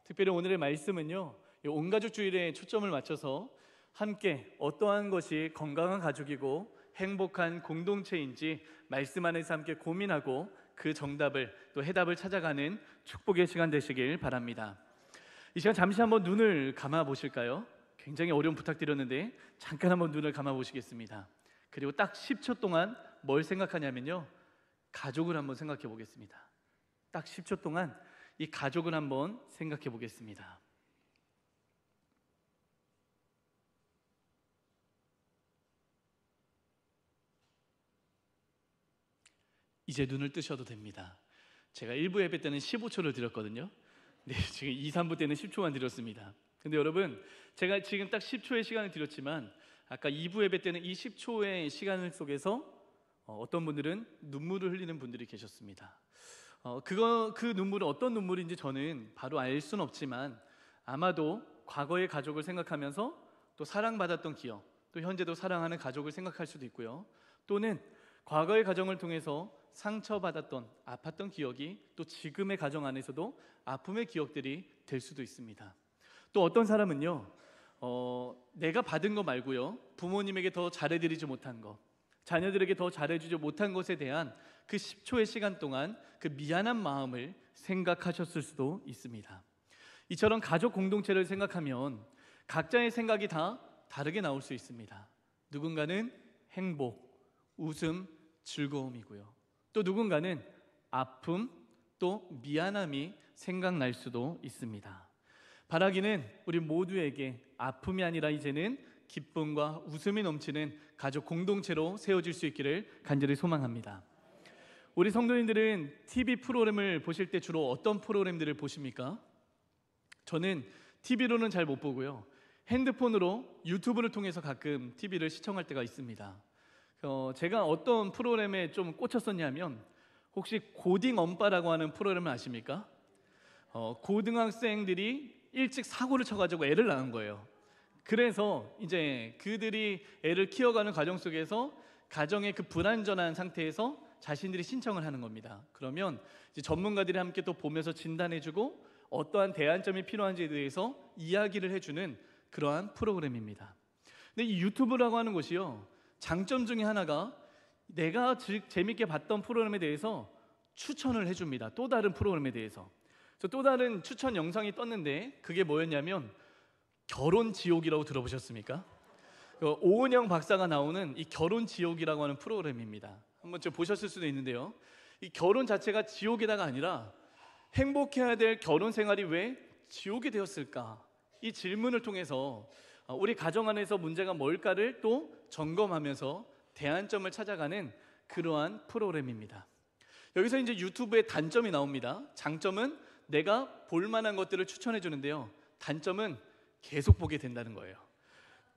특별히 오늘의 말씀은요, 온 가족 주일에 초점을 맞춰서 함께 어떠한 것이 건강한 가족이고 행복한 공동체인지 말씀 안에서 함께 고민하고 그 정답을 또 해답을 찾아가는 축복의 시간 되시길 바랍니다. 이 시간 잠시 한번 눈을 감아 보실까요? 굉장히 어려운 부탁드렸는데 잠깐 한번 눈을 감아 보시겠습니다. 그리고 딱 10초 동안 뭘 생각하냐면요, 가족을 한번 생각해 보겠습니다. 딱 10초 동안 이 가족을 한번 생각해 보겠습니다. 이제 눈을 뜨셔도 됩니다. 제가 1부 예배 때는 15초를 드렸거든요. 네, 지금 2, 3부 때는 10초만 드렸습니다. 근데 여러분, 제가 지금 딱 10초의 시간을 드렸지만 아까 2부 예배 때는 이 10초의 시간 속에서 어떤 분들은 눈물을 흘리는 분들이 계셨습니다. 그 눈물은 어떤 눈물인지 저는 바로 알 수는 없지만 아마도 과거의 가족을 생각하면서 또 사랑받았던 기억, 또 현재도 사랑하는 가족을 생각할 수도 있고요. 또는 과거의 가정을 통해서 상처받았던 아팠던 기억이 또 지금의 가정 안에서도 아픔의 기억들이 될 수도 있습니다. 또 어떤 사람은요, 내가 받은 거 말고요, 부모님에게 더 잘해드리지 못한 거, 자녀들에게 더 잘해주지 못한 것에 대한 그 10초의 시간 동안 그 미안한 마음을 생각하셨을 수도 있습니다. 이처럼 가족 공동체를 생각하면 각자의 생각이 다 다르게 나올 수 있습니다. 누군가는 행복, 웃음, 즐거움이고요, 또 누군가는 아픔, 또 미안함이 생각날 수도 있습니다. 바라기는 우리 모두에게 아픔이 아니라 이제는 기쁨과 웃음이 넘치는 가족 공동체로 세워질 수 있기를 간절히 소망합니다. 우리 성도님들은 TV 프로그램을 보실 때 주로 어떤 프로그램들을 보십니까? 저는 TV로는 잘 못 보고요, 핸드폰으로 유튜브를 통해서 가끔 TV를 시청할 때가 있습니다. 제가 어떤 프로그램에 좀 꽂혔었냐면, 혹시 고딩 엄빠라고 하는 프로그램을 아십니까? 고등학생들이 일찍 사고를 쳐가지고 애를 낳은 거예요. 그래서 이제 그들이 애를 키워가는 과정 속에서 가정의 그 불안전한 상태에서 자신들이 신청을 하는 겁니다. 그러면 이제 전문가들이 함께 또 보면서 진단해주고 어떠한 대안점이 필요한지에 대해서 이야기를 해주는 그러한 프로그램입니다. 근데 이 유튜브라고 하는 곳이요, 장점 중에 하나가 내가 재밌게 봤던 프로그램에 대해서 추천을 해줍니다. 또 다른 프로그램에 대해서. 또 다른 추천 영상이 떴는데 그게 뭐였냐면 결혼 지옥이라고 들어보셨습니까? 오은영 박사가 나오는 이 결혼 지옥이라고 하는 프로그램입니다. 한번 좀 보셨을 수도 있는데요, 이 결혼 자체가 지옥이다가 아니라 행복해야 될 결혼 생활이 왜 지옥이 되었을까? 이 질문을 통해서 우리 가정 안에서 문제가 뭘까를 또 점검하면서 대안점을 찾아가는 그러한 프로그램입니다. 여기서 이제 유튜브의 단점이 나옵니다. 장점은 내가 볼만한 것들을 추천해 주는데요, 단점은 계속 보게 된다는 거예요.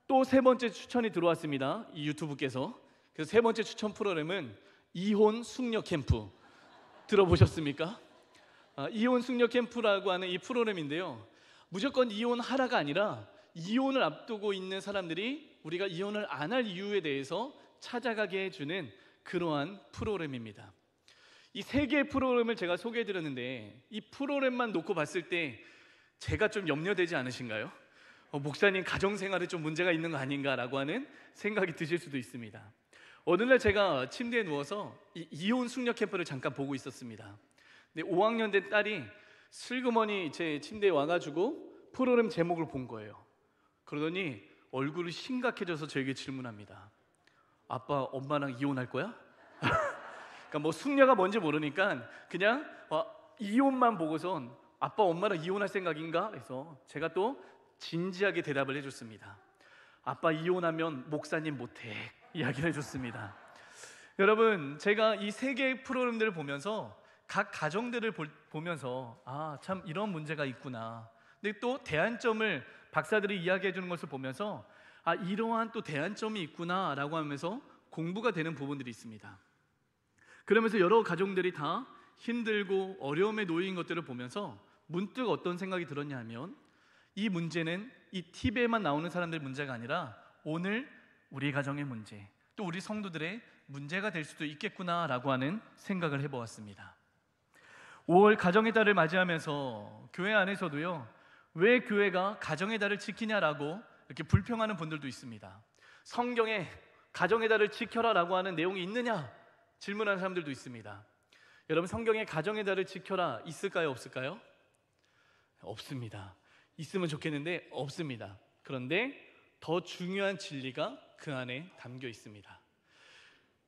또 세 번째 추천이 들어왔습니다, 이 유튜브께서. 그래서 세 번째 추천 프로그램은 이혼 숙녀 캠프. 들어보셨습니까? 이혼 숙녀 캠프라고 하는 이 프로그램인데요, 무조건 이혼하라가 아니라 이혼을 앞두고 있는 사람들이 우리가 이혼을 안 할 이유에 대해서 찾아가게 해주는 그러한 프로그램입니다. 이 세 개의 프로그램을 제가 소개해드렸는데 이 프로그램만 놓고 봤을 때 제가 좀 염려되지 않으신가요? 목사님 가정생활에 좀 문제가 있는 거 아닌가라고 하는 생각이 드실 수도 있습니다. 어느 날 제가 침대에 누워서 이 이혼 숙녀 캠프를 잠깐 보고 있었습니다. 근데 5학년 된 딸이 슬그머니 제 침대에 와가지고 프로그램 제목을 본 거예요. 그러더니 얼굴이 심각해져서 저에게 질문합니다. 아빠 엄마랑 이혼할 거야? 그러니까 뭐 숙녀가 뭔지 모르니까 그냥 이혼만 보고선 아빠 엄마랑 이혼할 생각인가? 해서 제가 또 진지하게 대답을 해줬습니다. 아빠 이혼하면 목사님 못해 이야기를 해줬습니다. 여러분, 제가 이 세 개의 프로그램들을 보면서 각 가정들을 보면서 참 이런 문제가 있구나. 근데 또 대안점을 박사들이 이야기해 주는 것을 보면서 이러한 또 대안점이 있구나 라고 하면서 공부가 되는 부분들이 있습니다. 그러면서 여러 가정들이 다 힘들고 어려움에 놓인 것들을 보면서 문득 어떤 생각이 들었냐 하면 이 문제는 이 TV에만 나오는 사람들의 문제가 아니라 오늘 우리 가정의 문제, 또 우리 성도들의 문제가 될 수도 있겠구나라고 하는 생각을 해보았습니다. 5월 가정의 달을 맞이하면서 교회 안에서도요, 왜 교회가 가정의 달을 지키냐라고 이렇게 불평하는 분들도 있습니다. 성경에 가정의 달을 지켜라라고 하는 내용이 있느냐 질문하는 사람들도 있습니다. 여러분, 성경에 가정의 달을 지켜라 있을까요, 없을까요? 없습니다. 있으면 좋겠는데 없습니다. 그런데 더 중요한 진리가 그 안에 담겨 있습니다.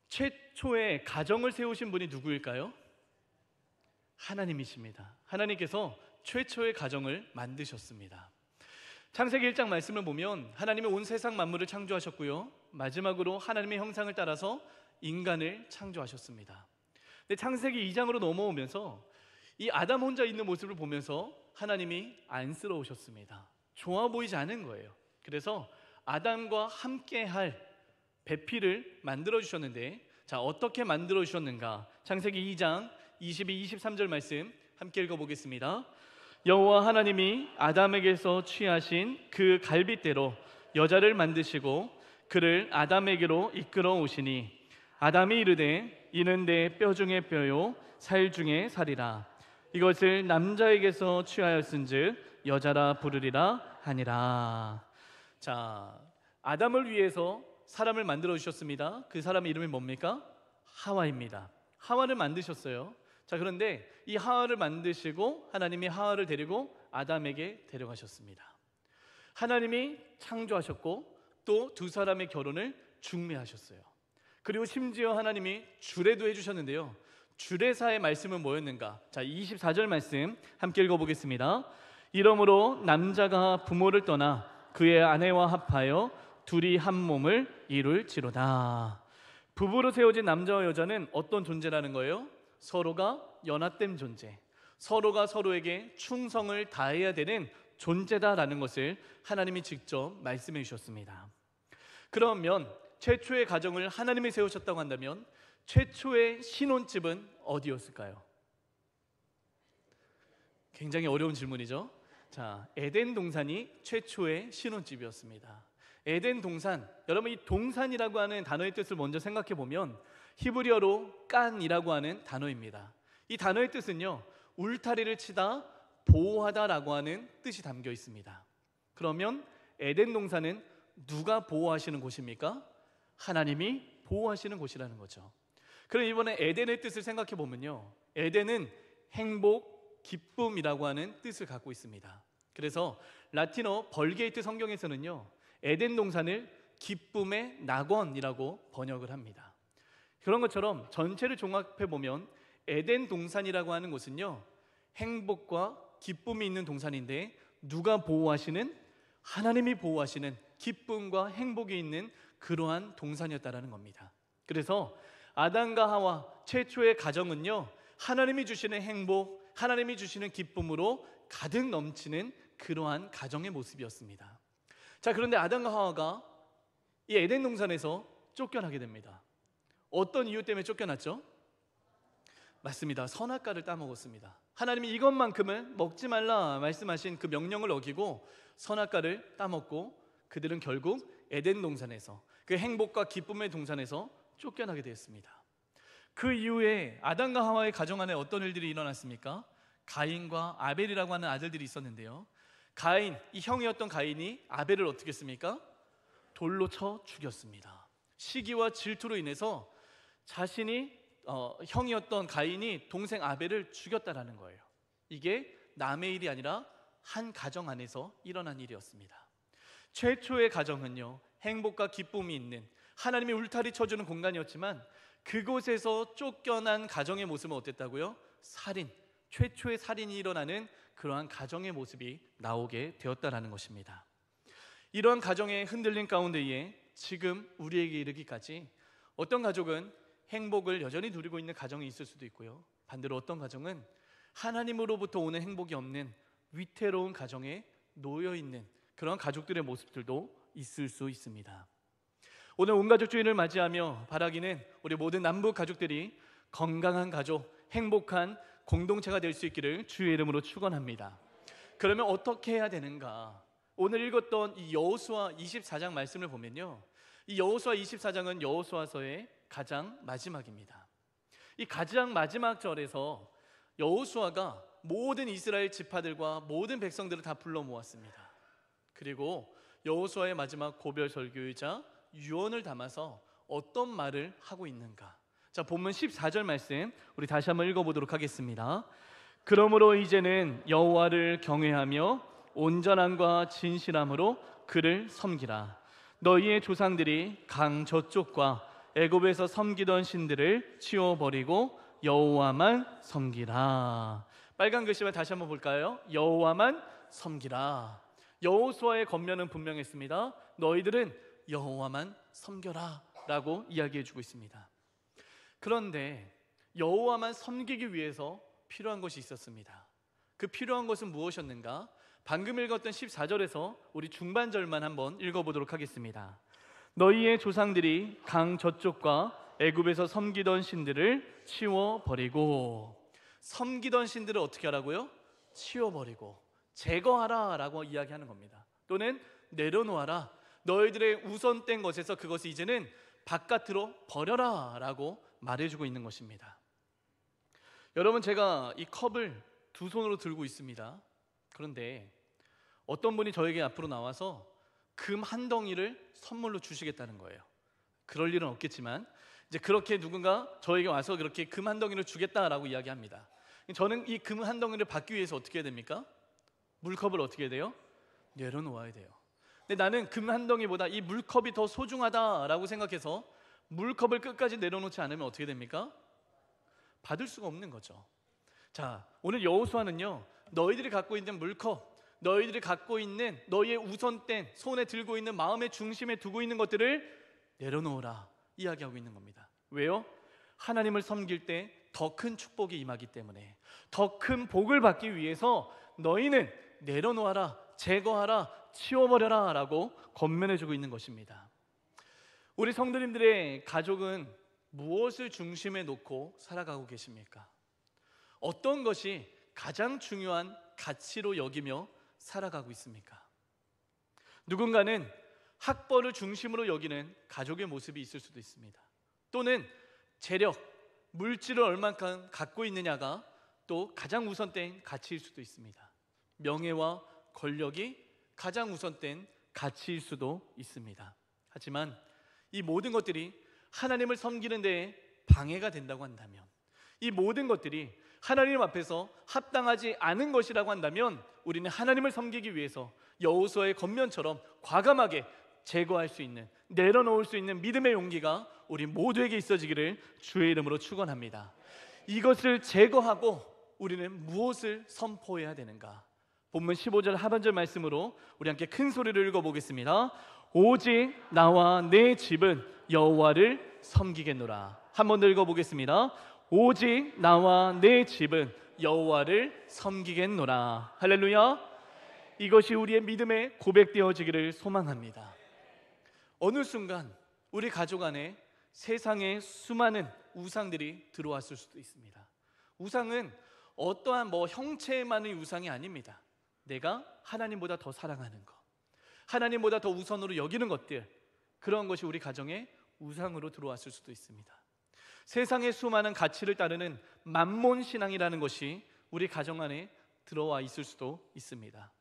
최초의 가정을 세우신 분이 누구일까요? 하나님이십니다. 하나님께서 최초의 가정을 만드셨습니다. 창세기 1장 말씀을 보면 하나님이 온 세상 만물을 창조하셨고요, 마지막으로 하나님의 형상을 따라서 인간을 창조하셨습니다. 근데 창세기 2장으로 넘어오면서 이 아담 혼자 있는 모습을 보면서 하나님이 안쓰러우셨습니다. 좋아 보이지 않은 거예요. 그래서 아담과 함께할 배필을 만들어 주셨는데, 자, 어떻게 만들어 주셨는가? 창세기 2장 22, 23절 말씀 함께 읽어보겠습니다. 여호와 하나님이 아담에게서 취하신 그 갈빗대로 여자를 만드시고 그를 아담에게로 이끌어 오시니 아담이 이르되 이는 내 뼈 중에 뼈요 살 중에 살이라. 이것을 남자에게서 취하였은즉 여자라 부르리라 하니라. 자, 아담을 위해서 사람을 만들어 주셨습니다. 그 사람의 이름이 뭡니까? 하와입니다. 하와를 만드셨어요. 자, 그런데 이 하와를 만드시고 하나님이 하와를 데리고 아담에게 데려가셨습니다. 하나님이 창조하셨고 또 두 사람의 결혼을 중매하셨어요. 그리고 심지어 하나님이 주례도 해주셨는데요, 주례사의 말씀은 뭐였는가? 자, 24절 말씀 함께 읽어보겠습니다. 이러므로 남자가 부모를 떠나 그의 아내와 합하여 둘이 한 몸을 이룰지로다. 부부로 세워진 남자와 여자는 어떤 존재라는 거예요? 서로가 연합된 존재, 서로가 서로에게 충성을 다해야 되는 존재다라는 것을 하나님이 직접 말씀해 주셨습니다. 그러면 최초의 가정을 하나님이 세우셨다고 한다면 최초의 신혼집은 어디였을까요? 굉장히 어려운 질문이죠. 자, 에덴 동산이 최초의 신혼집이었습니다. 에덴 동산, 여러분 이 동산이라고 하는 단어의 뜻을 먼저 생각해 보면 히브리어로 깐이라고 하는 단어입니다. 이 단어의 뜻은요, 울타리를 치다, 보호하다라고 하는 뜻이 담겨 있습니다. 그러면 에덴 동산은 누가 보호하시는 곳입니까? 하나님이 보호하시는 곳이라는 거죠. 그럼 이번에 에덴의 뜻을 생각해 보면요, 에덴은 행복, 기쁨이라고 하는 뜻을 갖고 있습니다. 그래서 라틴어 벌게이트 성경에서는요, 에덴 동산을 기쁨의 낙원이라고 번역을 합니다. 그런 것처럼 전체를 종합해 보면 에덴 동산이라고 하는 곳은요, 행복과 기쁨이 있는 동산인데 누가 보호하시는? 하나님이 보호하시는 기쁨과 행복이 있는 그러한 동산이었다라는 겁니다. 그래서 아담과 하와 최초의 가정은요, 하나님이 주시는 행복, 하나님이 주시는 기쁨으로 가득 넘치는 그러한 가정의 모습이었습니다. 자, 그런데 아담과 하와가 이 에덴 동산에서 쫓겨나게 됩니다. 어떤 이유 때문에 쫓겨났죠? 맞습니다. 선악과를 따먹었습니다. 하나님이 이것만큼은 먹지 말라 말씀하신 그 명령을 어기고 선악과를 따먹고 그들은 결국 에덴 동산에서, 그 행복과 기쁨의 동산에서 쫓겨나게 되었습니다. 그 이후에 아담과 하와의 가정 안에 어떤 일들이 일어났습니까? 가인과 아벨이라고 하는 아들들이 있었는데요, 가인, 이 형이었던 가인이 아벨을 어떻게 했습니까? 돌로 쳐 죽였습니다. 시기와 질투로 인해서 자신이 형이었던 가인이 동생 아벨을 죽였다라는 거예요. 이게 남의 일이 아니라 한 가정 안에서 일어난 일이었습니다. 최초의 가정은요, 행복과 기쁨이 있는 하나님이 울타리 쳐주는 공간이었지만 그곳에서 쫓겨난 가정의 모습은 어땠다고요? 살인, 최초의 살인이 일어나는 그러한 가정의 모습이 나오게 되었다라는 것입니다. 이러한 가정의 흔들림 가운데에 지금 우리에게 이르기까지 어떤 가족은 행복을 여전히 누리고 있는 가정이 있을 수도 있고요, 반대로 어떤 가정은 하나님으로부터 오는 행복이 없는 위태로운 가정에 놓여 있는 그런 가족들의 모습들도 있을 수 있습니다. 오늘 온가족 주일을 맞이하며 바라기는 우리 모든 남북 가족들이 건강한 가족, 행복한 공동체가 될 수 있기를 주의 이름으로 축원합니다. 그러면 어떻게 해야 되는가? 오늘 읽었던 이 여호수아 24장 말씀을 보면요, 이 여호수아 24장은 여호수아서의 가장 마지막입니다. 이 가장 마지막 절에서 여호수아가 모든 이스라엘 지파들과 모든 백성들을 다 불러 모았습니다. 그리고 여호수아의 마지막 고별 설교이자 유언을 담아서 어떤 말을 하고 있는가? 자, 본문 14절 말씀 우리 다시 한번 읽어보도록 하겠습니다. 그러므로 이제는 여호와를 경외하며 온전함과 진실함으로 그를 섬기라. 너희의 조상들이 강 저쪽과 애굽에서 섬기던 신들을 치워버리고 여호와만 섬기라. 빨간 글씨만 다시 한번 볼까요? 여호와만 섬기라. 여호수아의 권면은 분명했습니다. 너희들은 여호와만 섬겨라 라고 이야기해주고 있습니다. 그런데 여호와만 섬기기 위해서 필요한 것이 있었습니다. 그 필요한 것은 무엇이었는가? 방금 읽었던 14절에서 우리 중반절만 한번 읽어보도록 하겠습니다. 너희의 조상들이 강 저쪽과 애굽에서 섬기던 신들을 치워버리고, 섬기던 신들을 어떻게 하라고요? 치워버리고 제거하라 라고 이야기하는 겁니다. 또는 내려놓아라. 너희들의 우선된 것에서 그것을 이제는 바깥으로 버려라 라고 말해주고 있는 것입니다. 여러분, 제가 이 컵을 두 손으로 들고 있습니다. 그런데 어떤 분이 저에게 앞으로 나와서 금 한 덩이를 선물로 주시겠다는 거예요. 그럴 일은 없겠지만 이제 그렇게 누군가 저에게 와서 그렇게 금 한 덩이를 주겠다라고 이야기합니다. 저는 이 금 한 덩이를 받기 위해서 어떻게 해야 됩니까? 물컵을 어떻게 해야 돼요? 내려놓아야 돼요. 근데 나는 금 한 덩이보다 이 물컵이 더 소중하다라고 생각해서 물컵을 끝까지 내려놓지 않으면 어떻게 됩니까? 받을 수가 없는 거죠. 자, 오늘 여호수아는요, 너희들이 갖고 있는 물컵, 너희들이 갖고 있는 너희의 우선된 손에 들고 있는 마음의 중심에 두고 있는 것들을 내려놓으라 이야기하고 있는 겁니다. 왜요? 하나님을 섬길 때 더 큰 축복이 임하기 때문에, 더 큰 복을 받기 위해서 너희는 내려놓아라, 제거하라, 치워버려라 라고 권면해주고 있는 것입니다. 우리 성도님들의 가족은 무엇을 중심에 놓고 살아가고 계십니까? 어떤 것이 가장 중요한 가치로 여기며 살아가고 있습니까? 누군가는 학벌을 중심으로 여기는 가족의 모습이 있을 수도 있습니다. 또는 재력, 물질을 얼만큼 갖고 있느냐가 또 가장 우선된 가치일 수도 있습니다. 명예와 권력이 가장 우선된 가치일 수도 있습니다. 하지만 이 모든 것들이 하나님을 섬기는 데에 방해가 된다고 한다면, 이 모든 것들이 하나님 앞에서 합당하지 않은 것이라고 한다면, 우리는 하나님을 섬기기 위해서 여호수아의 권면처럼 과감하게 제거할 수 있는, 내려놓을 수 있는 믿음의 용기가 우리 모두에게 있어지기를 주의 이름으로 축원합니다. 이것을 제거하고 우리는 무엇을 선포해야 되는가? 본문 15절 하반절 말씀으로 우리 함께 큰 소리를 읽어보겠습니다. 오직 나와 내 집은 여호와를 섬기겠노라. 한 번 더 읽어보겠습니다. 오직 나와 내 집은 여호와를 섬기겠노라. 할렐루야. 이것이 우리의 믿음의 고백되어지기를 소망합니다. 어느 순간 우리 가족 안에 세상에 수많은 우상들이 들어왔을 수도 있습니다. 우상은 어떠한 형체만의 우상이 아닙니다. 내가 하나님보다 더 사랑하는 것, 하나님보다 더 우선으로 여기는 것들, 그런 것이 우리 가정에 우상으로 들어왔을 수도 있습니다. 세상의 수많은 가치를 따르는 만몬 신앙이라는 것이 우리 가정 안에 들어와 있을 수도 있습니다.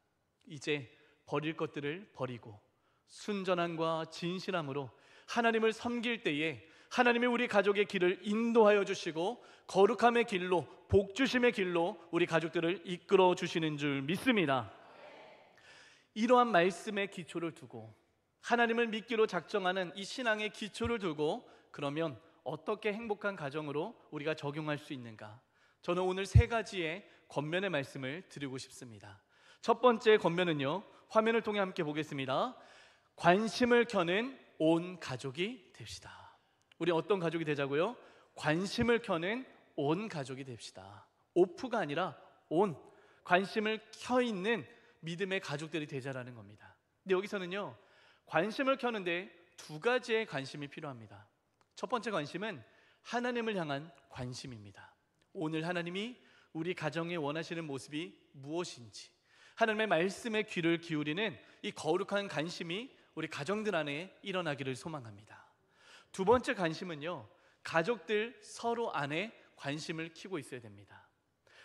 이제 버릴 것들을 버리고 순전함과 진실함으로 하나님을 섬길 때에 하나님이 우리 가족의 길을 인도하여 주시고 거룩함의 길로, 복주심의 길로 우리 가족들을 이끌어 주시는 줄 믿습니다. 이러한 말씀의 기초를 두고, 하나님을 믿기로 작정하는 이 신앙의 기초를 두고, 그러면 어떻게 행복한 가정으로 우리가 적용할 수 있는가? 저는 오늘 세 가지의 권면의 말씀을 드리고 싶습니다. 첫 번째 권면은요, 화면을 통해 함께 보겠습니다. 관심을 켜는 온 가족이 됩시다. 우리 어떤 가족이 되자고요? 관심을 켜는 온 가족이 됩시다. 오프가 아니라 온, 관심을 켜 있는 믿음의 가족들이 되자라는 겁니다. 근데 여기서는요, 관심을 켜는데 두 가지의 관심이 필요합니다. 첫 번째 관심은 하나님을 향한 관심입니다. 오늘 하나님이 우리 가정에 원하시는 모습이 무엇인지, 하나님의 말씀에 귀를 기울이는 이 거룩한 관심이 우리 가정들 안에 일어나기를 소망합니다. 두 번째 관심은요, 가족들 서로 안에 관심을 키고 있어야 됩니다.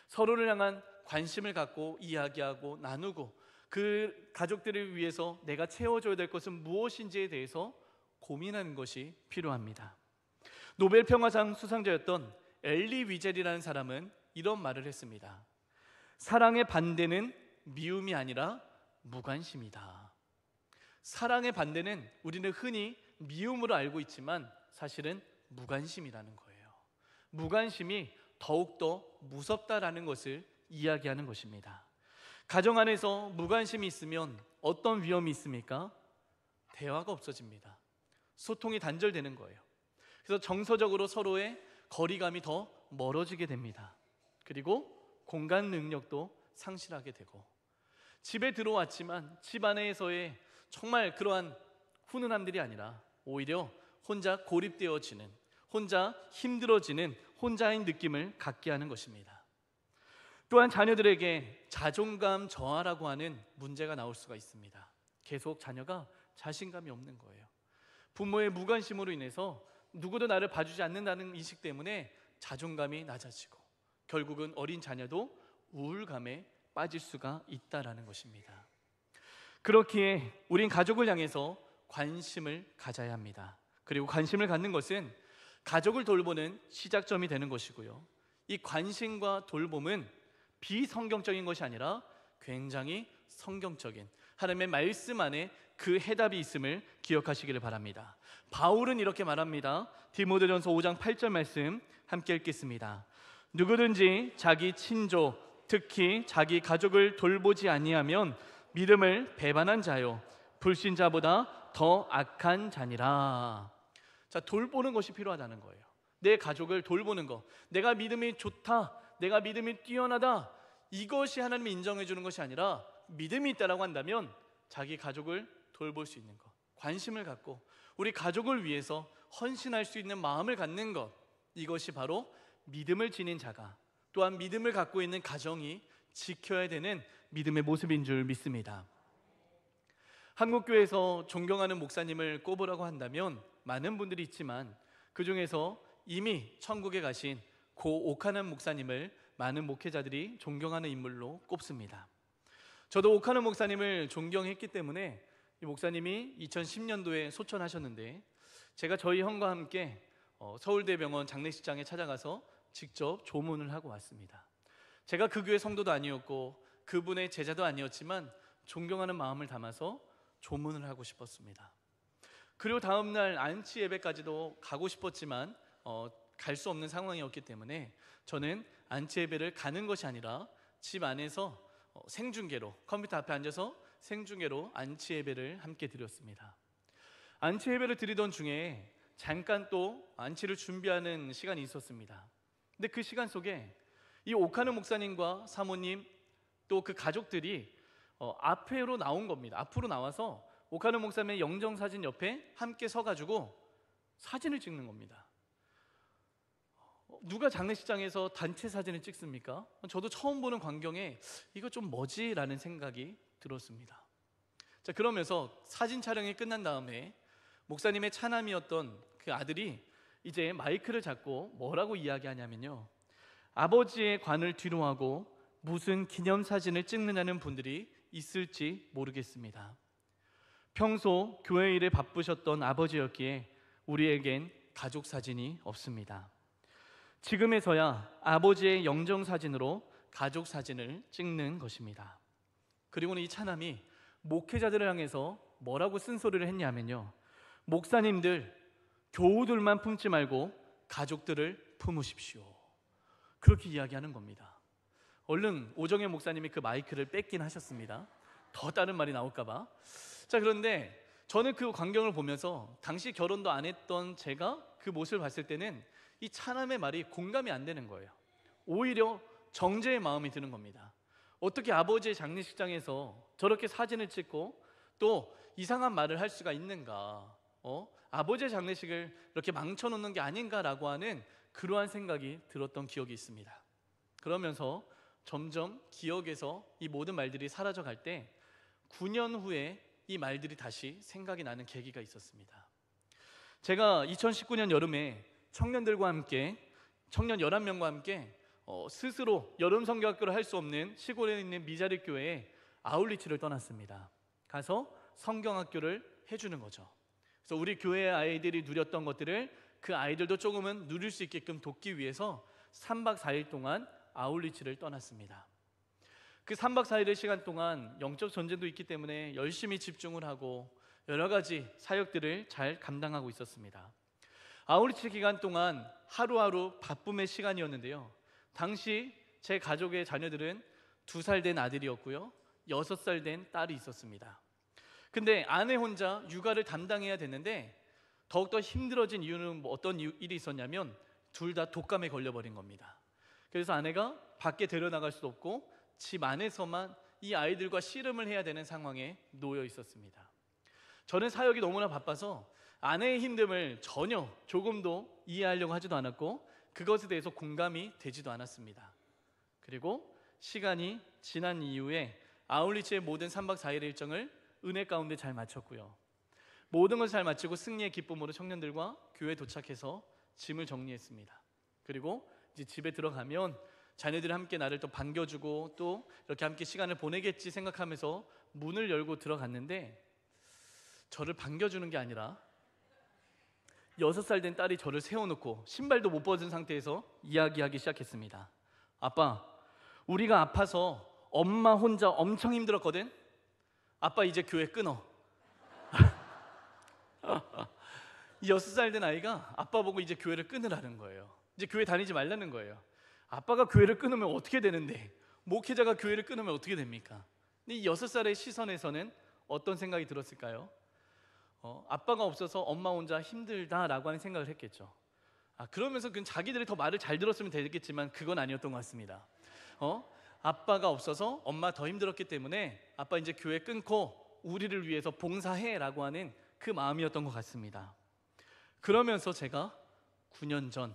서로를 향한 관심을 갖고 이야기하고 나누고 그 가족들을 위해서 내가 채워줘야 될 것은 무엇인지에 대해서 고민하는 것이 필요합니다. 노벨 평화상 수상자였던 엘리 위젤이라는 사람은 이런 말을 했습니다. 사랑의 반대는 미움이 아니라 무관심이다. 사랑의 반대는 우리는 흔히 미움으로 알고 있지만 사실은 무관심이라는 거예요. 무관심이 더욱더 무섭다라는 것을 이야기하는 것입니다. 가정 안에서 무관심이 있으면 어떤 위험이 있습니까? 대화가 없어집니다. 소통이 단절되는 거예요. 그래서 정서적으로 서로의 거리감이 더 멀어지게 됩니다. 그리고 공간 능력도 상실하게 되고, 집에 들어왔지만 집 안에서의 정말 그러한 훈훈함들이 아니라 오히려 혼자 고립되어지는, 혼자 힘들어지는 혼자인 느낌을 갖게 하는 것입니다. 또한 자녀들에게 자존감 저하라고 하는 문제가 나올 수가 있습니다. 계속 자녀가 자신감이 없는 거예요. 부모의 무관심으로 인해서 누구도 나를 봐주지 않는다는 인식 때문에 자존감이 낮아지고 결국은 어린 자녀도 우울감에 빠질 수가 있다라는 것입니다. 그렇기에 우린 가족을 향해서 관심을 가져야 합니다. 그리고 관심을 갖는 것은 가족을 돌보는 시작점이 되는 것이고요, 이 관심과 돌봄은 비성경적인 것이 아니라 굉장히 성경적인 하나님의 말씀 안에 그 해답이 있음을 기억하시기를 바랍니다. 바울은 이렇게 말합니다. 디모데전서 5장 8절 말씀 함께 읽겠습니다. 누구든지 자기 친족, 특히 자기 가족을 돌보지 아니하면 믿음을 배반한 자요 불신자보다 더 악한 자니라. 자, 돌보는 것이 필요하다는 거예요. 내 가족을 돌보는 것, 내가 믿음이 좋다, 내가 믿음이 뛰어나다, 이것이 하나님이 인정해 주는 것이 아니라 믿음이 있다라고 한다면 자기 가족을 돌볼 수 있는 것, 관심을 갖고 우리 가족을 위해서 헌신할 수 있는 마음을 갖는 것, 이것이 바로 믿음을 지닌 자가, 또한 믿음을 갖고 있는 가정이 지켜야 되는 믿음의 모습인 줄 믿습니다. 한국교회에서 존경하는 목사님을 꼽으라고 한다면 많은 분들이 있지만 그 중에서 이미 천국에 가신 고 오카는 목사님을 많은 목회자들이 존경하는 인물로 꼽습니다. 저도 오카는 목사님을 존경했기 때문에 이 목사님이 2010년도에 소천하셨는데 제가 저희 형과 함께 서울대병원 장례식장에 찾아가서 직접 조문을 하고 왔습니다. 제가 그 교회 성도도 아니었고 그분의 제자도 아니었지만 존경하는 마음을 담아서 조문을 하고 싶었습니다. 그리고 다음날 안치 예배까지도 가고 싶었지만 갈 수 없는 상황이었기 때문에 저는 안치 예배를 가는 것이 아니라 집 안에서 생중계로, 컴퓨터 앞에 앉아서 생중계로 안치 예배를 함께 드렸습니다. 안치 예배를 드리던 중에 잠깐 또 안치를 준비하는 시간이 있었습니다. 근데 그 시간 속에 이 오카는 목사님과 사모님 또 그 가족들이 앞으로 나온 겁니다. 앞으로 나와서 오카는 목사님의 영정사진 옆에 함께 서가지고 사진을 찍는 겁니다. 누가 장례식장에서 단체 사진을 찍습니까? 저도 처음 보는 광경에 이거 좀 뭐지? 라는 생각이 들었습니다. 자, 그러면서 사진 촬영이 끝난 다음에 목사님의 차남이었던 그 아들이 이제 마이크를 잡고 뭐라고 이야기하냐면요, 아버지의 관을 뒤로 하고 무슨 기념사진을 찍느냐는 분들이 있을지 모르겠습니다. 평소 교회 일에 바쁘셨던 아버지였기에 우리에겐 가족 사진이 없습니다. 지금에서야 아버지의 영정사진으로 가족 사진을 찍는 것입니다. 그리고는 이 차남이 목회자들을 향해서 뭐라고 쓴소리를 했냐면요, 목사님들 교우들만 품지 말고 가족들을 품으십시오. 그렇게 이야기하는 겁니다. 얼른 오정현 목사님이 그 마이크를 뺏긴 하셨습니다. 더 다른 말이 나올까봐. 자, 그런데 저는 그 광경을 보면서 당시 결혼도 안 했던 제가 그 모습을 봤을 때는 이 차남의 말이 공감이 안 되는 거예요. 오히려 정죄의 마음이 드는 겁니다. 어떻게 아버지의 장례식장에서 저렇게 사진을 찍고 또 이상한 말을 할 수가 있는가? 아버지의 장례식을 이렇게 망쳐놓는 게 아닌가라고 하는 그러한 생각이 들었던 기억이 있습니다. 그러면서 점점 기억에서 이 모든 말들이 사라져갈 때 9년 후에 이 말들이 다시 생각이 나는 계기가 있었습니다. 제가 2019년 여름에 청년들과 함께, 청년 11명과 함께 스스로 여름 성경학교를 할 수 없는 시골에 있는 미자립 교회에 아울리치를 떠났습니다. 가서 성경학교를 해주는 거죠. 그래서 우리 교회 아이들이 누렸던 것들을 그 아이들도 조금은 누릴 수 있게끔 돕기 위해서 3박 4일 동안 아울리치를 떠났습니다. 그 3박 4일의 시간 동안 영적 전쟁도 있기 때문에 열심히 집중을 하고 여러 가지 사역들을 잘 감당하고 있었습니다. 아울리치 기간 동안 하루하루 바쁨의 시간이었는데요. 당시 제 가족의 자녀들은 2살 된 아들이었고요, 6살 된 딸이 있었습니다. 근데 아내 혼자 육아를 담당해야 됐는데 더욱더 힘들어진 이유는 어떤 일이 있었냐면 둘 다 독감에 걸려버린 겁니다. 그래서 아내가 밖에 데려나갈 수도 없고 집 안에서만 이 아이들과 씨름을 해야 되는 상황에 놓여 있었습니다. 저는 사역이 너무나 바빠서 아내의 힘듦을 전혀 조금도 이해하려고 하지도 않았고 그것에 대해서 공감이 되지도 않았습니다. 그리고 시간이 지난 이후에 아울리치의 모든 3박 4일의 일정을 은혜 가운데 잘 마쳤고요. 모든 것을 잘 마치고 승리의 기쁨으로 청년들과 교회에 도착해서 짐을 정리했습니다. 그리고 이제 집에 들어가면 자녀들이 함께 나를 또 반겨주고 또 이렇게 함께 시간을 보내겠지 생각하면서 문을 열고 들어갔는데 저를 반겨주는 게 아니라 6살 된 딸이 저를 세워놓고 신발도 못 벗은 상태에서 이야기하기 시작했습니다. 아빠, 우리가 아파서 엄마 혼자 엄청 힘들었거든? 아빠 이제 교회 끊어. 이 6살 된 아이가 아빠 보고 이제 교회를 끊으라는 거예요. 이제 교회 다니지 말라는 거예요. 아빠가 교회를 끊으면 어떻게 되는데, 목회자가 교회를 끊으면 어떻게 됩니까? 근데 이 6살의 시선에서는 어떤 생각이 들었을까요? 아빠가 없어서 엄마 혼자 힘들다라고 하는 생각을 했겠죠. 그러면서 그건 자기들이 더 말을 잘 들었으면 되겠지만 그건 아니었던 것 같습니다. 아빠가 없어서 엄마 더 힘들었기 때문에 아빠 이제 교회 끊고 우리를 위해서 봉사해라고 하는 그 마음이었던 것 같습니다. 그러면서 제가 9년 전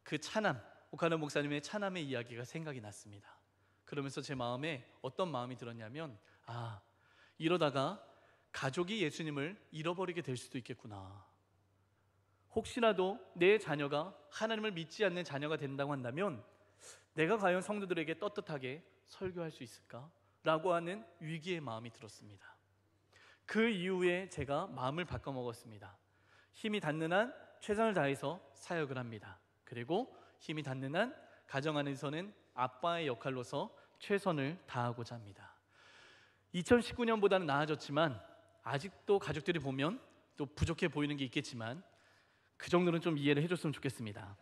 그 차남, 오카노 목사님의 차남의 이야기가 생각이 났습니다. 그러면서 제 마음에 어떤 마음이 들었냐면 이러다가 가족이 예수님을 잃어버리게 될 수도 있겠구나. 혹시라도 내 자녀가 하나님을 믿지 않는 자녀가 된다고 한다면 내가 과연 성도들에게 떳떳하게 설교할 수 있을까? 라고 하는 위기의 마음이 들었습니다. 그 이후에 제가 마음을 바꿔먹었습니다. 힘이 닿는 한 최선을 다해서 사역을 합니다. 그리고 힘이 닿는 한 가정 안에서는 아빠의 역할로서 최선을 다하고자 합니다. 2019년보다는 나아졌지만 아직도 가족들이 보면 또 부족해 보이는 게 있겠지만 그 정도는 좀 이해를 해줬으면 좋겠습니다.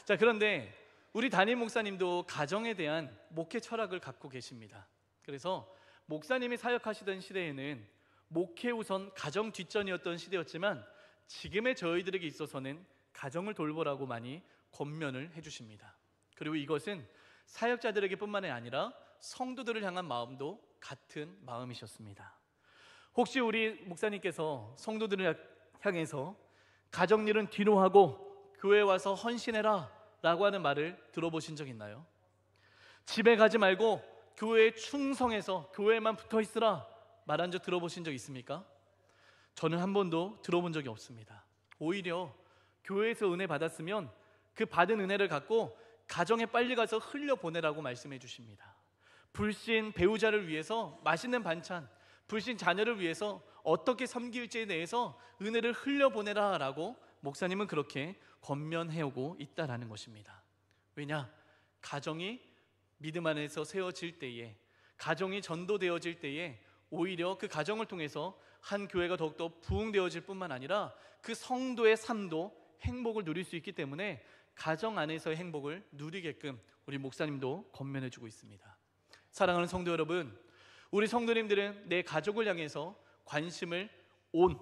자, 그런데 우리 담임 목사님도 가정에 대한 목회 철학을 갖고 계십니다. 그래서 목사님이 사역하시던 시대에는 목회 우선 가정 뒷전이었던 시대였지만 지금의 저희들에게 있어서는 가정을 돌보라고 많이 권면을 해주십니다. 그리고 이것은 사역자들에게 뿐만이 아니라 성도들을 향한 마음도 같은 마음이셨습니다. 혹시 우리 목사님께서 성도들을 향해서 가정일은 뒤로 하고 교회 와서 헌신해라 라고 하는 말을 들어보신 적 있나요? 집에 가지 말고 교회에 충성해서 교회에만 붙어 있으라 말한 적 들어보신 적 있습니까? 저는 한 번도 들어본 적이 없습니다. 오히려 교회에서 은혜 받았으면 그 받은 은혜를 갖고 가정에 빨리 가서 흘려보내라고 말씀해 주십니다. 불신 배우자를 위해서 맛있는 반찬, 불신 자녀를 위해서 어떻게 섬길지에 대해서 은혜를 흘려보내라 라고 목사님은 그렇게 권면해오고 있다라는 것입니다. 왜냐? 가정이 믿음 안에서 세워질 때에, 가정이 전도되어질 때에 오히려 그 가정을 통해서 한 교회가 더욱더 부흥되어질 뿐만 아니라 그 성도의 삶도 행복을 누릴 수 있기 때문에 가정 안에서의 행복을 누리게끔 우리 목사님도 권면해주고 있습니다. 사랑하는 성도 여러분, 우리 성도님들은 내 가족을 향해서 관심을 온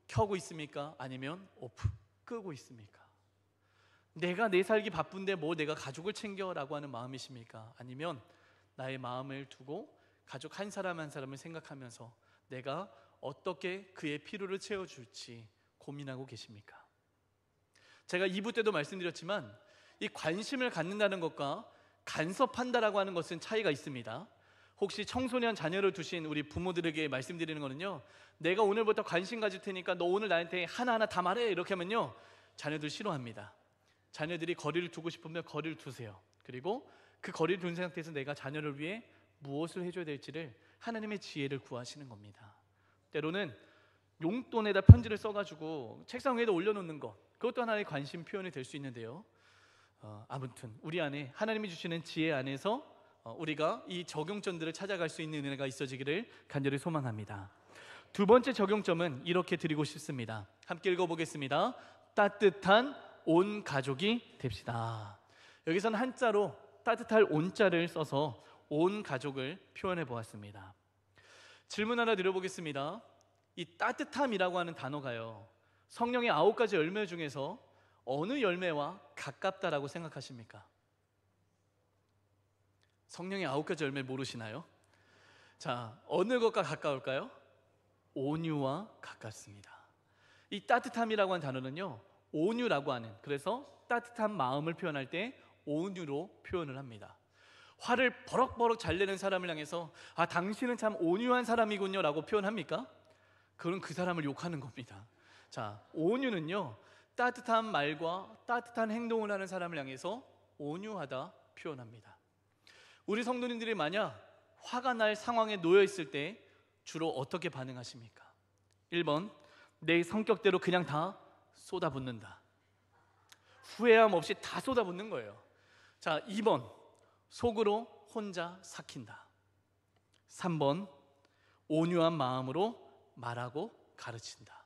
켜고 있습니까? 아니면 오프 끄고 있습니까? 내가 내 살기 바쁜데 뭐 내가 가족을 챙겨라고 하는 마음이십니까? 아니면 나의 마음을 두고 가족 한 사람 한 사람을 생각하면서 내가 어떻게 그의 필요를 채워줄지 고민하고 계십니까? 제가 2부 때도 말씀드렸지만 이 관심을 갖는다는 것과 간섭한다라고 하는 것은 차이가 있습니다. 혹시 청소년 자녀를 두신 우리 부모들에게 말씀드리는 거는요, 내가 오늘부터 관심 가질 테니까 너 오늘 나한테 하나하나 다 말해 이렇게 하면요 자녀들 싫어합니다. 자녀들이 거리를 두고 싶으면 거리를 두세요. 그리고 그 거리를 둔 상태에서 내가 자녀를 위해 무엇을 해줘야 될지를 하나님의 지혜를 구하시는 겁니다. 때로는 용돈에다 편지를 써가지고 책상 위에다 올려놓는 것, 그것도 하나의 관심 표현이 될 수 있는데요. 아무튼 우리 안에 하나님이 주시는 지혜 안에서 우리가 이 적용점들을 찾아갈 수 있는 은혜가 있어지기를 간절히 소망합니다. 두 번째 적용점은 이렇게 드리고 싶습니다. 함께 읽어보겠습니다. 따뜻한 온 가족이 됩시다. 여기서는 한자로 따뜻할 온자를 써서 온 가족을 표현해 보았습니다. 질문 하나 드려보겠습니다. 이 따뜻함이라고 하는 단어가요, 성령의 9가지 열매 중에서 어느 열매와 가깝다라고 생각하십니까? 성령의 9가지 열매 모르시나요? 자, 어느 것과 가까울까요? 온유와 가깝습니다. 이 따뜻함이라고 하는 단어는요, 온유라고 하는, 그래서 따뜻한 마음을 표현할 때 온유로 표현을 합니다. 화를 버럭버럭 잘 내는 사람을 향해서 당신은 참 온유한 사람이군요 라고 표현합니까? 그건 그 사람을 욕하는 겁니다. 자, 온유는요, 따뜻한 말과 따뜻한 행동을 하는 사람을 향해서 온유하다 표현합니다. 우리 성도님들이 만약 화가 날 상황에 놓여 있을 때 주로 어떻게 반응하십니까? 1번, 내 성격대로 그냥 다 쏟아붓는다. 후회함 없이 다 쏟아붓는 거예요. 자, 2번, 속으로 혼자 삭힌다. 3번, 온유한 마음으로 말하고 가르친다.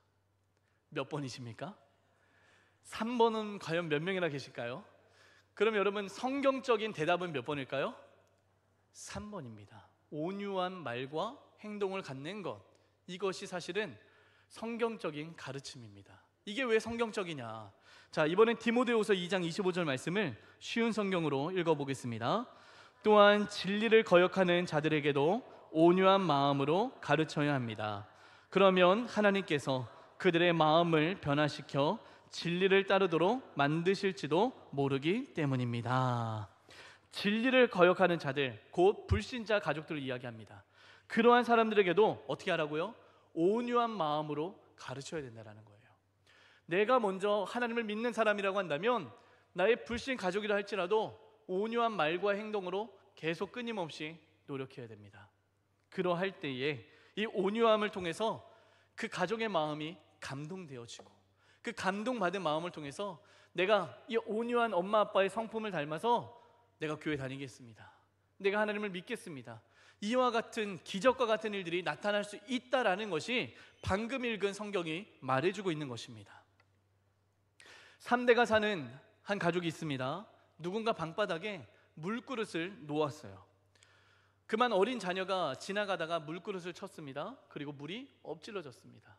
몇 번이십니까? 3번은 과연 몇 명이나 계실까요? 그럼 여러분, 성경적인 대답은 몇 번일까요? 3번입니다. 온유한 말과 행동을 갖는 것, 이것이 사실은 성경적인 가르침입니다. 이게 왜 성경적이냐? 자, 이번엔 디모데후서 2장 25절 말씀을 쉬운 성경으로 읽어보겠습니다. 또한 진리를 거역하는 자들에게도 온유한 마음으로 가르쳐야 합니다. 그러면 하나님께서 그들의 마음을 변화시켜 진리를 따르도록 만드실지도 모르기 때문입니다. 진리를 거역하는 자들, 곧 불신자 가족들을 이야기합니다. 그러한 사람들에게도 어떻게 하라고요? 온유한 마음으로 가르쳐야 된다는 거예요. 내가 먼저 하나님을 믿는 사람이라고 한다면 나의 불신 가족이라 할지라도 온유한 말과 행동으로 계속 끊임없이 노력해야 됩니다. 그러할 때에 이 온유함을 통해서 그 가족의 마음이 감동되어지고, 그 감동받은 마음을 통해서 내가 이 온유한 엄마 아빠의 성품을 닮아서 내가 교회 다니겠습니다, 내가 하나님을 믿겠습니다, 이와 같은 기적과 같은 일들이 나타날 수 있다라는 것이 방금 읽은 성경이 말해주고 있는 것입니다. 3대가 사는 한 가족이 있습니다. 누군가 방바닥에 물그릇을 놓았어요. 그만 어린 자녀가 지나가다가 물그릇을 쳤습니다. 그리고 물이 엎질러졌습니다.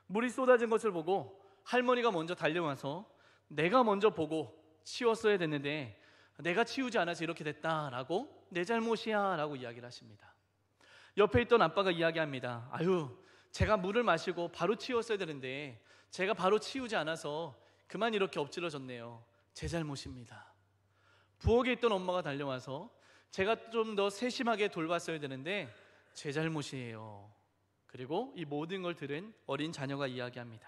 물이 쏟아진 것을 보고 할머니가 먼저 달려와서 내가 먼저 보고 치웠어야 됐는데 내가 치우지 않아서 이렇게 됐다라고, 내 잘못이야 라고 이야기를 하십니다. 옆에 있던 아빠가 이야기합니다. 아유, 제가 물을 마시고 바로 치웠어야 되는데 제가 바로 치우지 않아서 그만 이렇게 엎질러졌네요. 제 잘못입니다. 부엌에 있던 엄마가 달려와서 제가 좀 더 세심하게 돌봤어야 되는데 제 잘못이에요. 그리고 이 모든 걸 들은 어린 자녀가 이야기합니다.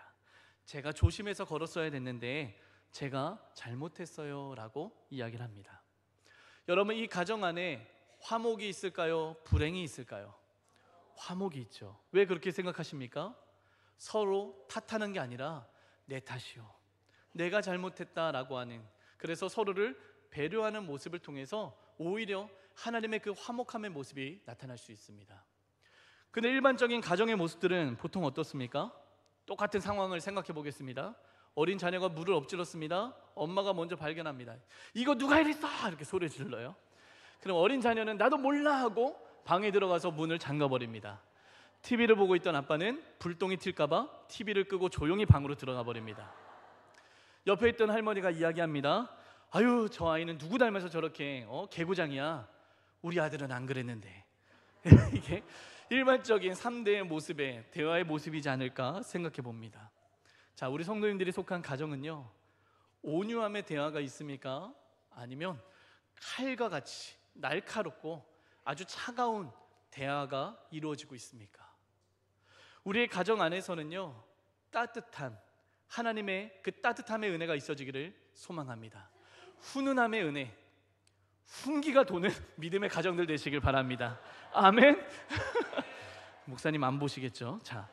제가 조심해서 걸었어야 됐는데 제가 잘못했어요 라고 이야기를 합니다. 여러분, 이 가정 안에 화목이 있을까요? 불행이 있을까요? 화목이 있죠. 왜 그렇게 생각하십니까? 서로 탓하는 게 아니라 내 탓이요, 내가 잘못했다라고 하는, 그래서 서로를 배려하는 모습을 통해서 오히려 하나님의 그 화목함의 모습이 나타날 수 있습니다. 근데 일반적인 가정의 모습들은 보통 어떻습니까? 똑같은 상황을 생각해 보겠습니다. 어린 자녀가 물을 엎질렀습니다. 엄마가 먼저 발견합니다. 이거 누가 이랬어? 이렇게 소리 질러요. 그럼 어린 자녀는 나도 몰라 하고 방에 들어가서 문을 잠가버립니다. TV를 보고 있던 아빠는 불똥이 튈까봐 TV를 끄고 조용히 방으로 들어가 버립니다. 옆에 있던 할머니가 이야기합니다. 아유, 저 아이는 누구 닮아서 저렇게 개구장이야. 우리 아들은 안 그랬는데. 이게 일반적인 3대의 모습의 대화의 모습이지 않을까 생각해 봅니다. 자, 우리 성도님들이 속한 가정은요, 온유함의 대화가 있습니까? 아니면 칼과 같이 날카롭고 아주 차가운 대화가 이루어지고 있습니까? 우리의 가정 안에서는요, 따뜻한 하나님의 그 따뜻함의 은혜가 있어지기를 소망합니다. 훈훈함의 은혜, 훈기가 도는 믿음의 가정들 되시길 바랍니다. 아멘. 목사님 안 보시겠죠? 자,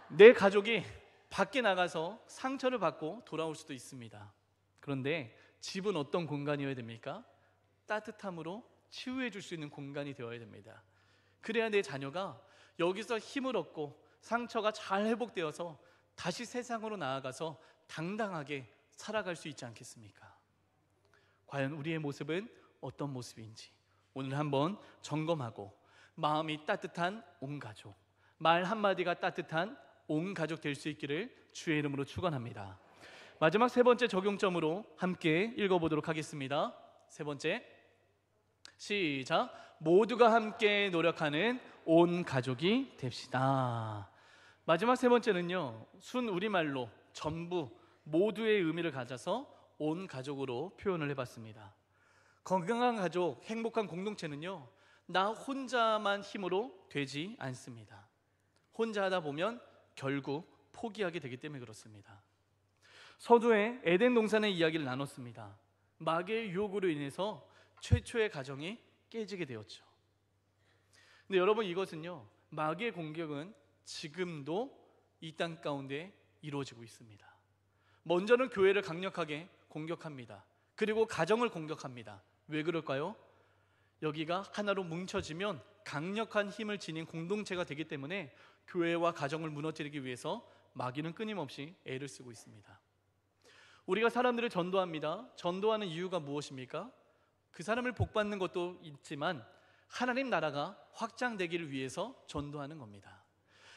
내 가족이 밖에 나가서 상처를 받고 돌아올 수도 있습니다. 그런데 집은 어떤 공간이어야 됩니까? 따뜻함으로 치유해 줄 수 있는 공간이 되어야 됩니다. 그래야 내 자녀가 여기서 힘을 얻고 상처가 잘 회복되어서 다시 세상으로 나아가서 당당하게 살아갈 수 있지 않겠습니까? 과연 우리의 모습은 어떤 모습인지 오늘 한번 점검하고 마음이 따뜻한 온 가족, 말 한마디가 따뜻한 온 가족 될 수 있기를 주의 이름으로 축원합니다. 마지막 세 번째 적용점으로 함께 읽어보도록 하겠습니다. 세 번째, 시작. 모두가 함께 노력하는 온 가족이 됩시다. 마지막 세 번째는요, 순 우리말로 전부, 모두의 의미를 가져서 온 가족으로 표현을 해봤습니다. 건강한 가족, 행복한 공동체는요, 나 혼자만 힘으로 되지 않습니다. 혼자 하다 보면 결국 포기하게 되기 때문에 그렇습니다. 서두에 에덴 동산의 이야기를 나눴습니다. 마귀의 유혹으로 인해서 최초의 가정이 깨지게 되었죠. 근데 여러분, 이것은요, 마귀의 공격은 지금도 이 땅 가운데 이루어지고 있습니다. 먼저는 교회를 강력하게 공격합니다. 그리고 가정을 공격합니다. 왜 그럴까요? 여기가 하나로 뭉쳐지면 강력한 힘을 지닌 공동체가 되기 때문에 교회와 가정을 무너뜨리기 위해서 마귀는 끊임없이 애를 쓰고 있습니다. 우리가 사람들을 전도합니다. 전도하는 이유가 무엇입니까? 그 사람을 복받는 것도 있지만 하나님 나라가 확장되기를 위해서 전도하는 겁니다.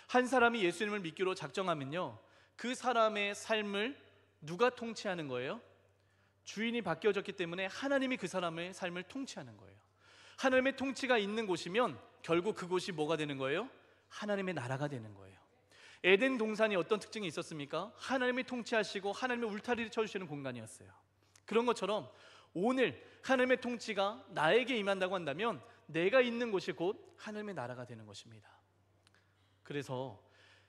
한 사람이 예수님을 믿기로 작정하면요, 그 사람의 삶을 누가 통치하는 거예요? 주인이 바뀌어졌기 때문에 하나님이 그 사람의 삶을 통치하는 거예요. 하나님의 통치가 있는 곳이면 결국 그곳이 뭐가 되는 거예요? 하나님의 나라가 되는 거예요. 에덴 동산이 어떤 특징이 있었습니까? 하나님이 통치하시고 하나님의 울타리를 쳐주시는 공간이었어요. 그런 것처럼 오늘 하나님의 통치가 나에게 임한다고 한다면 내가 있는 곳이 곧 하나님의 나라가 되는 것입니다. 그래서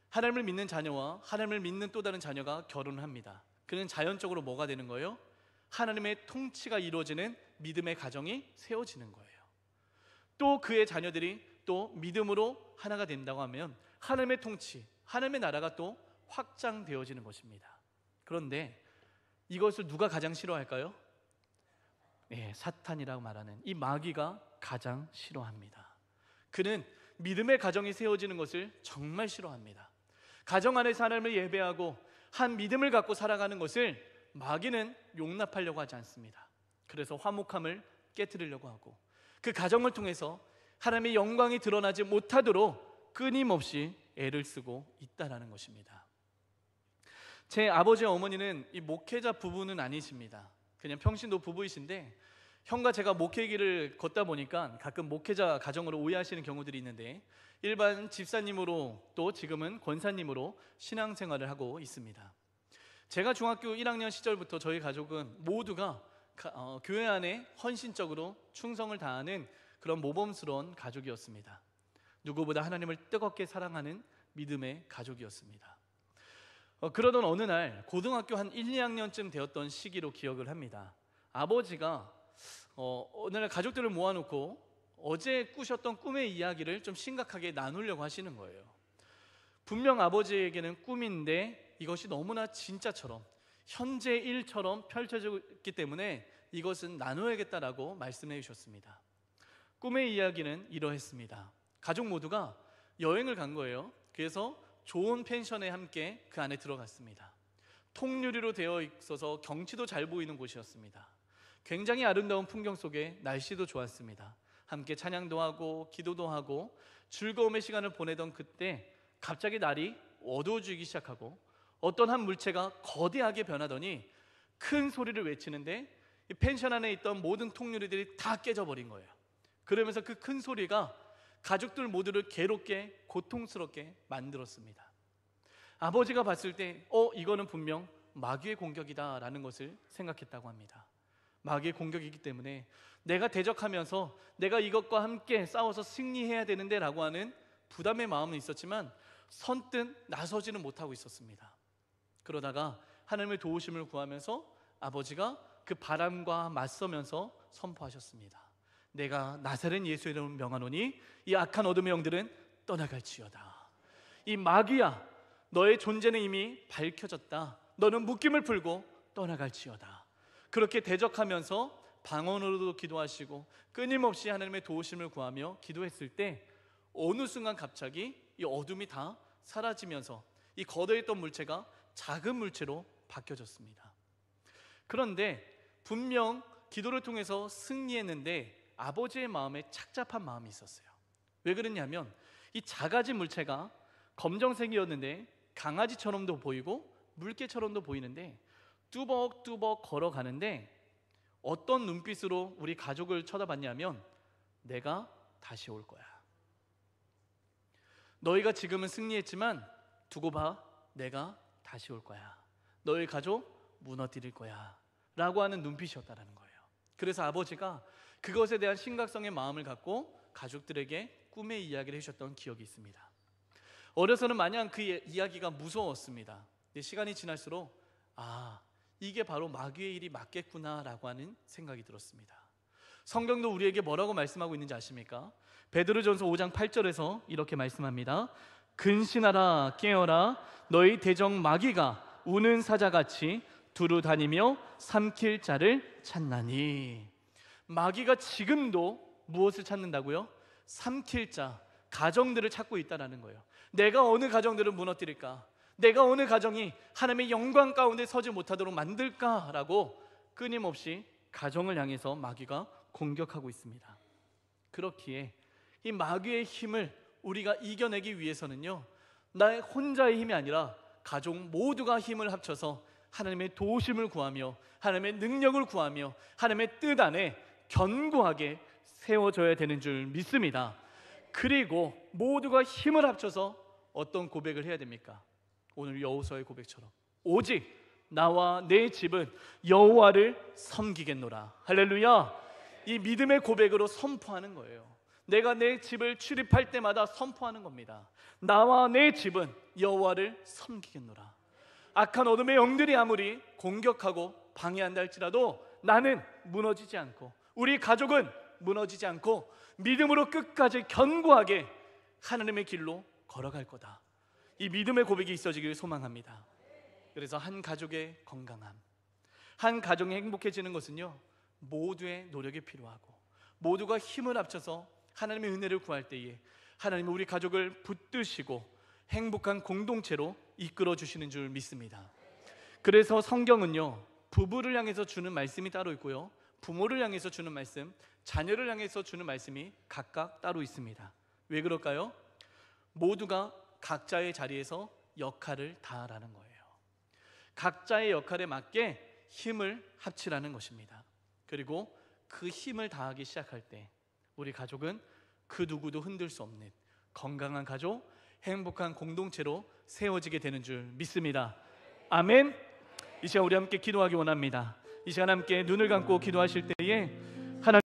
하나님을 믿는 자녀와 하나님을 믿는 또 다른 자녀가 결혼을 합니다. 그는 자연적으로 뭐가 되는 거예요? 하나님의 통치가 이루어지는 믿음의 가정이 세워지는 거예요. 또 그의 자녀들이 또 믿음으로 하나가 된다고 하면 하나님의 통치, 하나님의 나라가 또 확장되어지는 것입니다. 그런데 이것을 누가 가장 싫어할까요? 네, 사탄이라고 말하는 이 마귀가 가장 싫어합니다. 그는 믿음의 가정이 세워지는 것을 정말 싫어합니다. 가정 안에서 하나님을 예배하고 한 믿음을 갖고 살아가는 것을 마귀는 용납하려고 하지 않습니다. 그래서 화목함을 깨트리려고 하고 그 가정을 통해서 하나님의 영광이 드러나지 못하도록 끊임없이 애를 쓰고 있다는 것입니다. 제 아버지와 어머니는 이 목회자 부부는 아니십니다. 그냥 평신도 부부이신데 형과 제가 목회길을 걷다 보니까 가끔 목회자 가정으로 오해하시는 경우들이 있는데 일반 집사님으로 또 지금은 권사님으로 신앙생활을 하고 있습니다. 제가 중학교 1학년 시절부터 저희 가족은 모두가 교회 안에 헌신적으로 충성을 다하는 그런 모범스러운 가족이었습니다. 누구보다 하나님을 뜨겁게 사랑하는 믿음의 가족이었습니다. 그러던 어느 날 고등학교 한 1, 2학년쯤 되었던 시기로 기억을 합니다. 아버지가 어느 날 가족들을 모아놓고 어제 꾸셨던 꿈의 이야기를 좀 심각하게 나누려고 하시는 거예요. 분명 아버지에게는 꿈인데 이것이 너무나 진짜처럼 현재 일처럼 펼쳐지기 때문에 이것은 나눠야겠다라고 말씀해 주셨습니다. 꿈의 이야기는 이러했습니다. 가족 모두가 여행을 간 거예요. 그래서 좋은 펜션에 함께 그 안에 들어갔습니다. 통유리로 되어 있어서 경치도 잘 보이는 곳이었습니다. 굉장히 아름다운 풍경 속에 날씨도 좋았습니다. 함께 찬양도 하고 기도도 하고 즐거움의 시간을 보내던 그때 갑자기 날이 어두워지기 시작하고 어떤 한 물체가 거대하게 변하더니 큰 소리를 외치는데 이 펜션 안에 있던 모든 통유리들이 다 깨져버린 거예요. 그러면서 그 큰 소리가 가족들 모두를 괴롭게 고통스럽게 만들었습니다. 아버지가 봤을 때 이거는 분명 마귀의 공격이다라는 것을 생각했다고 합니다. 마귀의 공격이기 때문에 내가 대적하면서 내가 이것과 함께 싸워서 승리해야 되는데 라고 하는 부담의 마음은 있었지만 선뜻 나서지는 못하고 있었습니다. 그러다가 하나님의 도우심을 구하면서 아버지가 그 바람과 맞서면서 선포하셨습니다. 내가 나사렛 예수의 이름을 명하노니 이 악한 어둠의 영들은 떠나갈지어다. 이 마귀야, 너의 존재는 이미 밝혀졌다. 너는 묶임을 풀고 떠나갈지어다. 그렇게 대적하면서 방언으로도 기도하시고 끊임없이 하나님의 도우심을 구하며 기도했을 때 어느 순간 갑자기 이 어둠이 다 사라지면서 이 걷어있던 물체가 작은 물체로 바뀌어졌습니다. 그런데 분명 기도를 통해서 승리했는데 아버지의 마음에 착잡한 마음이 있었어요. 왜 그랬냐면 이 작아진 물체가 검정색이었는데 강아지처럼도 보이고 물개처럼도 보이는데 뚜벅뚜벅 걸어가는데 어떤 눈빛으로 우리 가족을 쳐다봤냐면 내가 다시 올 거야. 너희가 지금은 승리했지만 두고 봐. 내가 다시 올 거야. 너희 가족 무너뜨릴 거야 라고 하는 눈빛이었다는 거예요. 그래서 아버지가 그것에 대한 심각성의 마음을 갖고 가족들에게 꿈의 이야기를 해주셨던 기억이 있습니다. 어려서는 마냥 그 이야기가 무서웠습니다. 근데 시간이 지날수록 이게 바로 마귀의 일이 맞겠구나 라고 하는 생각이 들었습니다. 성경도 우리에게 뭐라고 말씀하고 있는지 아십니까? 베드로전서 5장 8절에서 이렇게 말씀합니다. 근신하라 깨어라 너희 대적 마귀가 우는 사자같이 두루 다니며 삼킬 자를 찾나니. 마귀가 지금도 무엇을 찾는다고요? 삼킬 자, 가정들을 찾고 있다는 거예요. 내가 어느 가정들을 무너뜨릴까? 내가 어느 가정이 하나님의 영광 가운데 서지 못하도록 만들까라고 끊임없이 가정을 향해서 마귀가 공격하고 있습니다. 그렇기에 이 마귀의 힘을 우리가 이겨내기 위해서는요, 나의 혼자의 힘이 아니라 가족 모두가 힘을 합쳐서 하나님의 도우심을 구하며 하나님의 능력을 구하며 하나님의 뜻 안에 견고하게 세워져야 되는 줄 믿습니다. 그리고 모두가 힘을 합쳐서 어떤 고백을 해야 됩니까? 오늘 여호수아의 고백처럼 오직 나와 내 집은 여호와를 섬기겠노라. 할렐루야. 이 믿음의 고백으로 선포하는 거예요. 내가 내 집을 출입할 때마다 선포하는 겁니다. 나와 내 집은 여호와를 섬기겠노라. 악한 어둠의 영들이 아무리 공격하고 방해한다 할지라도 나는 무너지지 않고 우리 가족은 무너지지 않고 믿음으로 끝까지 견고하게 하나님의 길로 걸어갈 거다. 이 믿음의 고백이 있어지길 소망합니다. 그래서 한 가족의 건강함, 한 가정이 행복해지는 것은요, 모두의 노력이 필요하고 모두가 힘을 합쳐서 하나님의 은혜를 구할 때에 하나님은 우리 가족을 붙드시고 행복한 공동체로 이끌어 주시는 줄 믿습니다. 그래서 성경은요, 부부를 향해서 주는 말씀이 따로 있고요, 부모를 향해서 주는 말씀, 자녀를 향해서 주는 말씀이 각각 따로 있습니다. 왜 그럴까요? 모두가 각자의 자리에서 역할을 다하라는 거예요. 각자의 역할에 맞게 힘을 합치라는 것입니다. 그리고 그 힘을 다하기 시작할 때 우리 가족은 그 누구도 흔들 수 없는 건강한 가족, 행복한 공동체로 세워지게 되는 줄 믿습니다. 아멘. 이 시간 우리 함께 기도하기 원합니다. 이 시간 함께 눈을 감고 기도하실 때에 하나님